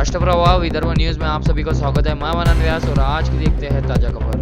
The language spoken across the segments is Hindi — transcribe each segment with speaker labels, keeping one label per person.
Speaker 1: राष्ट्रप्रवाह विदर्भ न्यूज में आप सभी का स्वागत है। मैं मनन व्यास और आज की देखते हैं ताजा खबर।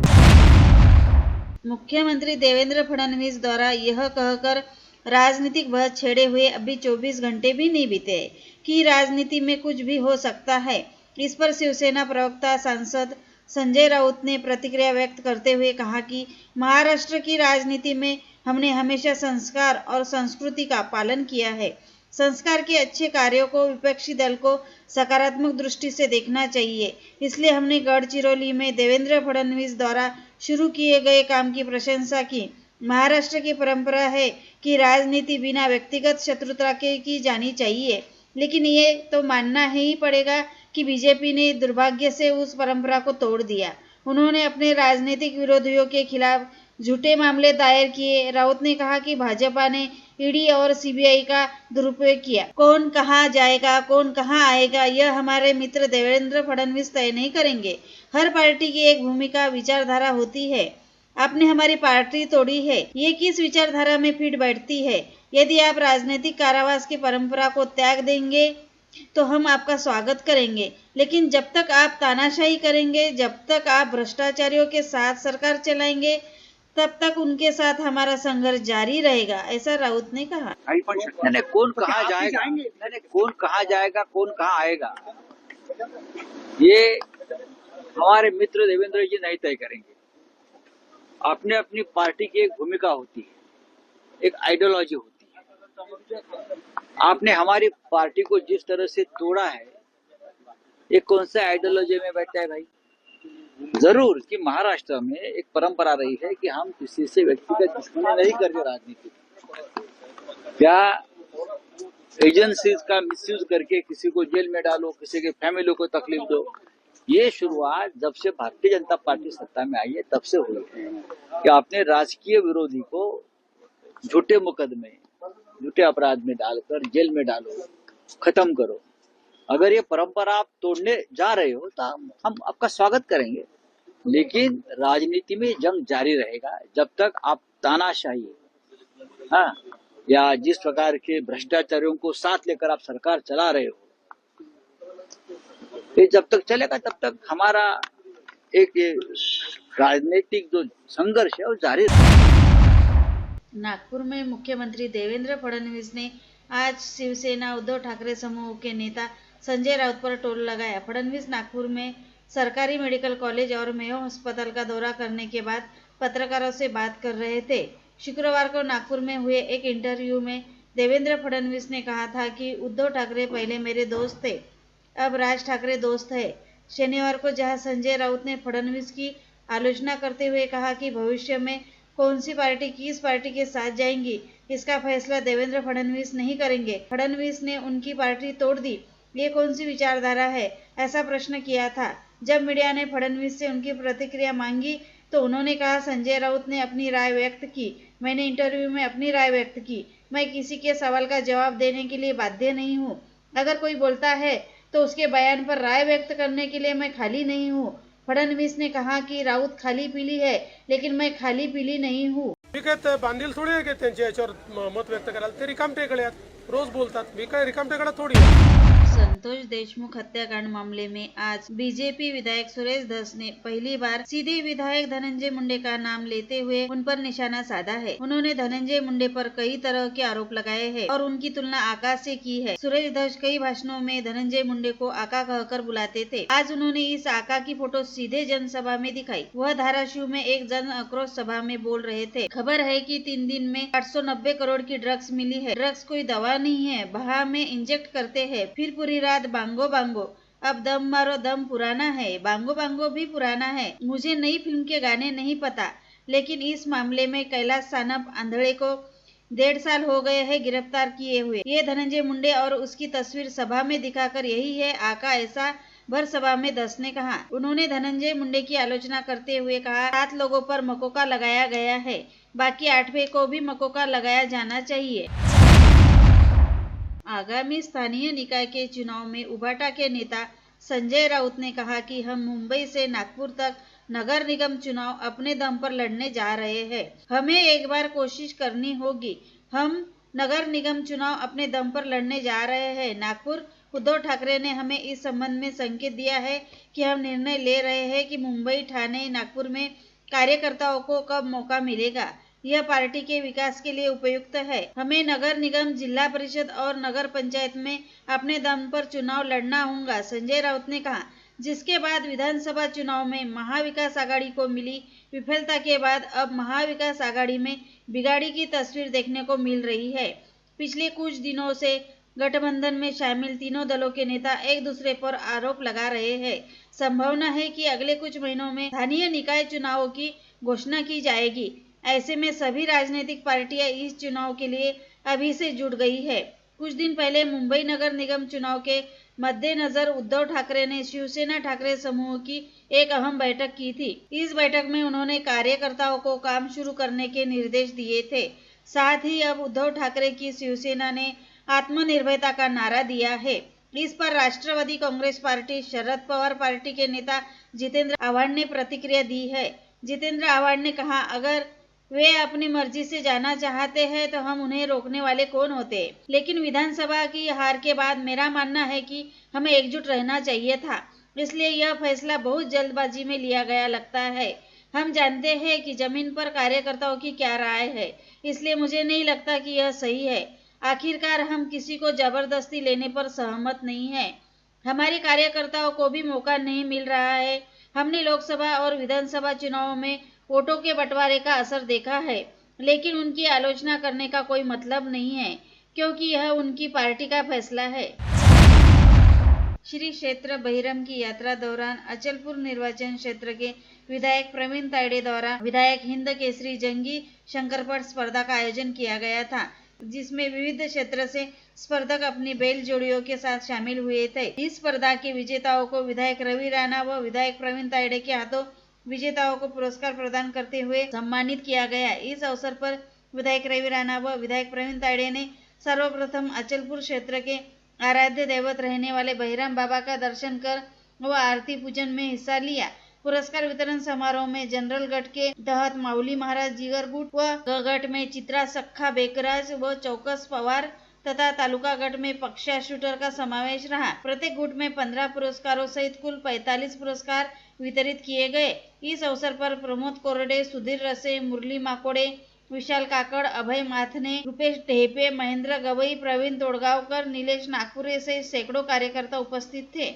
Speaker 2: मुख्यमंत्री देवेंद्र फडणवीस द्वारा यह कहकर राजनीतिक बहस छेड़े हुए अभी 24 घंटे भी नहीं बीते कि राजनीति में कुछ भी हो सकता है। इस पर शिवसेना प्रवक्ता सांसद संजय राउत ने प्रतिक्रिया व्यक्त करते हुए कहा कि महाराष्ट्र की राजनीति में हमने हमेशा संस्कार और संस्कृति का पालन किया है। संस्कार के अच्छे कार्यों को विपक्षी दल को सकारात्मक दृष्टि से देखना चाहिए। इसलिए हमने गढ़चिरौली में देवेंद्र फडणवीस द्वारा शुरू किए गए काम की प्रशंसा की। महाराष्ट्र की परंपरा है कि राजनीति बिना व्यक्तिगत शत्रुता के की जानी चाहिए, लेकिन ये तो मानना ही पड़ेगा कि बीजेपी ने दुर्भाग्य से उस परंपरा को तोड़ दिया। उन्होंने अपने राजनीतिक विरोधियों के खिलाफ झूठे मामले दायर किए। राउत ने कहा कि भाजपा ने ईडी और सीबीआई का दुरुपयोग किया। कौन कहाँ जाएगा, कौन कहाँ आएगा, यह हमारे मित्र देवेंद्र फडणवीस तय नहीं करेंगे। हर पार्टी की एक भूमिका, विचारधारा होती है। आपने हमारी पार्टी तोड़ी है, ये किस विचारधारा में फिट बैठती है? यदि आप राजनीतिक कारावास की परंपरा को त्याग देंगे तो हम आपका स्वागत करेंगे, लेकिन जब तक आप तानाशाही करेंगे, जब तक आप भ्रष्टाचारियों के साथ सरकार चलाएंगे, तब तक उनके साथ हमारा संघर्ष जारी रहेगा, ऐसा राउत ने कहा।
Speaker 3: नहीं, कौन कहाँ जाएगा, नहीं, कौन कहाँ जाएगा, कौन कहाँ आएगा, ये हमारे मित्र देवेंद्र जी नहीं तय करेंगे। अपने अपनी पार्टी की एक भूमिका होती है, एक आइडियोलॉजी होती है। आपने हमारी पार्टी को जिस तरह से तोड़ा है, ये कौन सा आइडियोलॉजी में बैठा है भाई? जरूर कि महाराष्ट्र में एक परंपरा रही है कि हम किसी से व्यक्तिगत दुश्मनी नहीं करते राजनीति। क्या एजेंसीज का मिसयूज करके किसी को जेल में डालो, किसी के फैमिली को तकलीफ दो, ये शुरुआत जब से भारतीय जनता पार्टी सत्ता में आई है तब से हुई है कि आपने राजकीय विरोधी को झूठे मुकदमे, झूठे अपराध में डालकर जेल में डालो, खत्म करो। अगर ये परंपरा आप तोड़ने जा रहे हो तो हम आपका स्वागत करेंगे, लेकिन राजनीति में जंग जारी रहेगा जब तक आप तानाशाही, हाँ, या जिस प्रकार के भ्रष्टाचारियों को साथ लेकर आप सरकार चला रहे हो, ये जब तक चलेगा तब तक हमारा एक राजनीतिक जो संघर्ष है वो जारी रहेगा।
Speaker 2: नागपुर में मुख्यमंत्री देवेंद्र फडणवीस ने आज शिवसेना उद्धव ठाकरे समूह के नेता संजय राउत पर टोल लगाया। फडणवीस नागपुर में सरकारी मेडिकल कॉलेज और मेयो अस्पताल का दौरा करने के बाद पत्रकारों से बात कर रहे थे। शुक्रवार को नागपुर में हुए एक इंटरव्यू में देवेंद्र फडणवीस ने कहा था कि उद्धव ठाकरे पहले मेरे दोस्त थे, अब राज ठाकरे दोस्त है। शनिवार को जहां संजय राउत ने फडणवीस की आलोचना करते हुए कहा कि भविष्य में कौन सी पार्टी किस पार्टी के साथ जाएंगी, इसका फैसला देवेंद्र फडणवीस नहीं करेंगे। फडणवीस ने उनकी पार्टी तोड़ दी, ये कौन सी विचारधारा है, ऐसा प्रश्न किया था। जब मीडिया ने फडणवीस से उनकी प्रतिक्रिया मांगी तो उन्होंने कहा, संजय राउत ने अपनी राय व्यक्त की, मैंने इंटरव्यू में अपनी राय व्यक्त की, मैं किसी के सवाल का जवाब देने के लिए बाध्य नहीं हूँ। अगर कोई बोलता है तो उसके बयान पर राय व्यक्त करने के लिए मैं खाली नहीं हूँ। फडणवीस ने कहा कि राउत खाली पीली है, लेकिन मैं खाली पीली नहीं हूँ।
Speaker 4: मी काय बांधील थोडी आहे की त्यांच्या याच्यावर मत व्यक्त करायला, ते रिकामटेकडे आहेत, रोज बोलतात, मी काय रिकामटेकडा थोडी आहे।
Speaker 2: संतोष देशमुख हत्याकांड मामले में आज बीजेपी विधायक सुरेश धस ने पहली बार सीधे विधायक धनंजय मुंडे का नाम लेते हुए उन पर निशाना साधा है। उन्होंने धनंजय मुंडे पर कई तरह के आरोप लगाए हैं और उनकी तुलना आका से की है। सुरेश धस कई भाषणों में धनंजय मुंडे को आका कहकर बुलाते थे। आज उन्होंने इस आका की फोटो सीधे जनसभा में दिखाई। वह धाराशिव में एक जन आक्रोश सभा में बोल रहे थे। खबर है कि 3 दिन में 890 करोड़ की ड्रग्स मिली है। ड्रग्स कोई दवा नहीं है, बहा में इंजेक्ट करते हैं, फिर पूरी रात बांगो बांगो, अब दम मारो दम पुराना है, बांगो बांगो भी पुराना है। मुझे नई फिल्म के गाने नहीं पता, लेकिन इस मामले में कैलाश सानप आंधळे को 1.5 साल हो गए हैं गिरफ्तार किए हुए। ये धनंजय मुंडे और उसकी तस्वीर सभा में दिखाकर यही है आका, ऐसा भर सभा में धस ने कहा। उन्होंने धनंजय मुंडे की आलोचना करते हुए कहा, 7 लोगों पर मकोका लगाया गया है, बाकी 8वें को भी मकोका लगाया जाना चाहिए। आगामी स्थानीय निकाय के चुनाव में उभाटा के नेता संजय राउत ने कहा कि हम मुंबई से नागपुर तक नगर निगम चुनाव अपने दम पर लड़ने जा रहे हैं। हमें एक बार कोशिश करनी होगी। हम नगर निगम चुनाव अपने दम पर लड़ने जा रहे हैं। नागपुर उद्धव ठाकरे ने हमें इस संबंध में संकेत दिया है कि हम निर्णय ले रहे हैं कि मुंबई, ठाणे, नागपुर में कार्यकर्ताओं को कब मौका मिलेगा। यह पार्टी के विकास के लिए उपयुक्त है। हमें नगर निगम, जिला परिषद और नगर पंचायत में अपने दम पर चुनाव लड़ना होगा, संजय राउत ने कहा। जिसके बाद विधानसभा चुनाव में महाविकास आघाड़ी को मिली विफलता के बाद अब महाविकास आघाड़ी में बिगाड़ी की तस्वीर देखने को मिल रही है। पिछले कुछ दिनों से गठबंधन में शामिल तीनों दलों के नेता एक दूसरे पर आरोप लगा रहे हैं। संभावना है कि अगले कुछ महीनों में स्थानीय निकाय चुनावों की घोषणा की जाएगी। ऐसे में सभी राजनीतिक पार्टियां इस चुनाव के लिए अभी से जुट गई है। कुछ दिन पहले मुंबई नगर निगम चुनाव के मद्देनजर उद्धव ठाकरे ने शिवसेना ठाकरे समूह की एक अहम बैठक की थी। इस बैठक में उन्होंने कार्यकर्ताओं को काम शुरू करने के निर्देश दिए थे। साथ ही अब उद्धव ठाकरे की शिवसेना ने आत्मनिर्भरता का नारा दिया है। इस पर राष्ट्रवादी कांग्रेस पार्टी, शरद पवार पार्टी के नेता जितेंद्र आव्हाड ने प्रतिक्रिया दी है। जितेंद्र आव्हाड ने कहा, अगर वे अपनी मर्जी से जाना चाहते हैं तो हम उन्हें रोकने वाले कौन होते। लेकिन विधानसभा की हार के बाद मेरा मानना है कि हमें एकजुट रहना चाहिए था, इसलिए यह फैसला बहुत जल्दबाजी में लिया गया लगता है। हम जानते हैं कि जमीन पर कार्यकर्ताओं की क्या राय है, इसलिए मुझे नहीं लगता कि यह सही है। आखिरकार हम किसी को जबरदस्ती लेने पर सहमत नहीं है। हमारे कार्यकर्ताओं को भी मौका नहीं मिल रहा है। हमने लोकसभा और विधानसभा चुनावों में वोटों के बंटवारे का असर देखा है, लेकिन उनकी आलोचना करने का कोई मतलब नहीं है, क्योंकि यह उनकी पार्टी का फैसला है। श्री क्षेत्र बहिरम की यात्रा दौरान अचलपुर निर्वाचन क्षेत्र के विधायक प्रवीण तायडे द्वारा विधायक हिंद केसरी जंगी शंकरपट स्पर्धा का आयोजन किया गया था, जिसमें विविध क्षेत्र से स्पर्धक अपनी बैल जोड़ियों के साथ शामिल हुए थे। इस स्पर्धा के विजेताओं को विधायक रवि राणा व विधायक प्रवीण तायडे के हाथों विजेताओं को पुरस्कार प्रदान करते हुए सम्मानित किया गया। इस अवसर पर विधायक रवि राणा व विधायक प्रवीण तायडे ने सर्वप्रथम अचलपुर क्षेत्र के आराध्य दैवत रहने वाले बहिराम बाबा का दर्शन कर व आरती पूजन में हिस्सा लिया। पुरस्कार वितरण समारोह में जनरल गट के तहत माऊली महाराज जीगर गुट व ग गट में चित्रा सखा बेकराज व चौकस पवार तथा तालुका गट में पक्षा शूटर का समावेश रहा। प्रत्येक गुट में 15 पुरस्कारों सहित कुल 45 पुरस्कार वितरित किए गए। इस अवसर पर प्रमोद कोरडे, सुधीर रसे, मुरली माकोड़े, विशाल काकड़, अभय माथने, रुपेश ढेपे, महेंद्र गवई, प्रवीण तोड़गावकर, नीलेश नागपुरे सहित सैकड़ों कार्यकर्ता उपस्थित थे।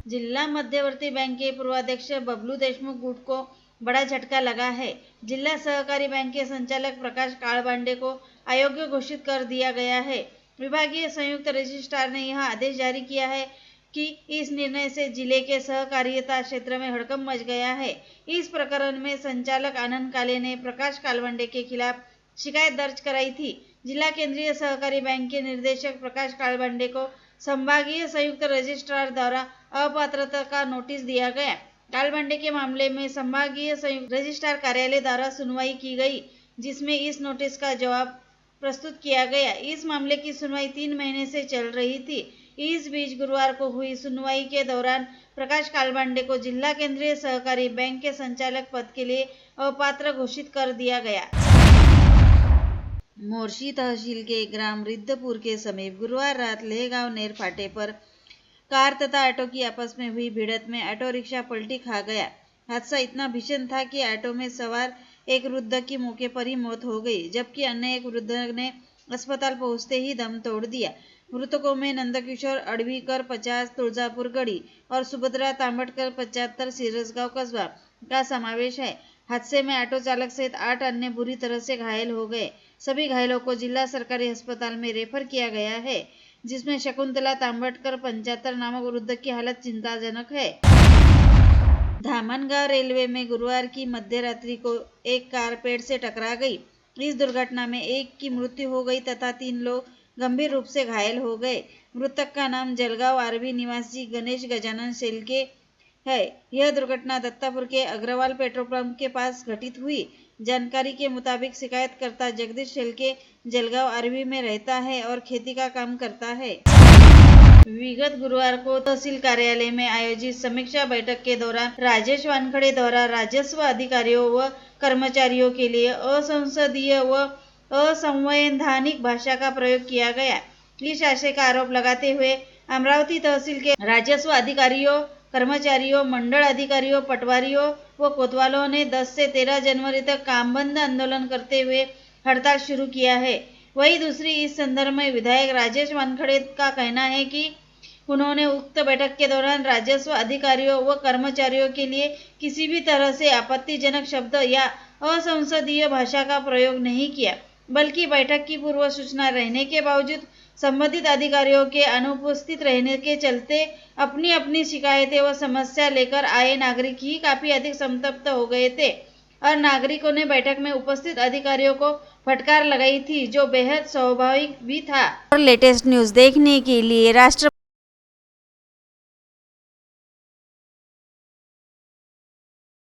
Speaker 2: जिला मध्यवर्ती बैंक के पूर्वाध्यक्ष बबलू देशमुख गुट को बड़ा झटका लगा है। जिला सहकारी बैंक के संचालक प्रकाश काळबांडे को अयोग्य घोषित कर दिया गया है। विभागीय संयुक्त रजिस्ट्रार ने यह आदेश जारी किया है कि इस निर्णय से जिले के सहकारिता क्षेत्र में हड़कंप मच गया है। इस प्रकरण में संचालक आनंद काले ने प्रकाश कालवंडे के खिलाफ शिकायत दर्ज कराई थी। जिला केंद्रीय सहकारी बैंक के निदेशक प्रकाश कालवंडे को संभागीय संयुक्त रजिस्ट्रार द्वारा अपात्रता का नोटिस दिया गया। कालवंडे के मामले में संभागीय संयुक्त रजिस्ट्रार कार्यालय द्वारा सुनवाई की गई, जिसमें इस नोटिस का जवाब प्रस्तुत किया गया। इस मामले की सुनवाई 3 महीने से चल रही थी। इस बीच गुरुवार को हुई सुनवाई के दौरान प्रकाश कालबांडे को जिला केंद्रीय सहकारी बैंक के संचालक पद के लिए अपात्र घोषित कर दिया गया। मोर्शी तहसील के ग्राम रिद्धपुर के समीप गुरुवार रात लेहगांव नेर फाटे पर कार तथा ऑटो की आपस में हुई भिड़ंत में ऑटो रिक्शा पलटी खा गया। हादसा इतना भीषण था कि ऑटो में सवार एक वृद्ध की मौके पर ही मौत हो गई, जबकि अन्य एक वृद्ध ने अस्पताल पहुंचते ही दम तोड़ दिया। मृतकों में नंदकिशोर अडवीकर 50 तुळजापुर गढ़ी और सुभद्रा तांबटकर 75 सिरसगांव कस्बा का समावेश है। हादसे में ऑटो चालक सहित 8 अन्य बुरी तरह से घायल हो गए। सभी घायलों को जिला सरकारी अस्पताल में रेफर किया गया है, जिसमें शकुंतला तांबटकर 75 नामक वृद्ध की हालत चिंताजनक है। धामनगांव रेलवे में गुरुवार की मध्य रात्रि को एक कार पेड़ से टकरा गई। इस दुर्घटना में एक की मृत्यु हो गई तथा 3 लोग गंभीर रूप से घायल हो गए। मृतक का नाम जलगांव आरवी निवासी गणेश गजानन शेलके है। यह दुर्घटना दत्तापुर के अग्रवाल पेट्रोल पंप के पास घटित हुई। जानकारी के मुताबिक शिकायतकर्ता जगदीश शेलके जलगांव आरवी में रहता है और खेती का काम करता है। विगत गुरुवार को तहसील कार्यालय में आयोजित समीक्षा बैठक के दौरान राजेश वानखड़े द्वारा राजस्व अधिकारियों व कर्मचारियों के लिए असंसदीय व असंवैधानिक भाषा का प्रयोग किया गया। इस आशय का आरोप लगाते हुए अमरावती तहसील के राजस्व अधिकारियों, कर्मचारियों, मंडल अधिकारियों, पटवारियों व कोतवालों ने 10 से 13 जनवरी तक काम बंद आंदोलन करते हुए हड़ताल शुरू किया है। वहीं दूसरी इस संदर्भ में विधायक राजेश वानखड़े का कहना है कि उन्होंने उक्त बैठक के दौरान राजस्व अधिकारियों व कर्मचारियों के लिए किसी भी तरह से आपत्तिजनक शब्द या असंसदीय भाषा का प्रयोग नहीं किया, बल्कि बैठक की पूर्व सूचना रहने के बावजूद संबंधित अधिकारियों के अनुपस्थित रहने के चलते अपनी अपनी शिकायतें व समस्या लेकर आए नागरिक ही काफी अधिक संतप्त हो गए थे और नागरिकों ने बैठक में उपस्थित अधिकारियों को फटकार लगाई थी, जो बेहद स्वाभाविक भी था। और लेटेस्ट न्यूज देखने के लिए राष्ट्र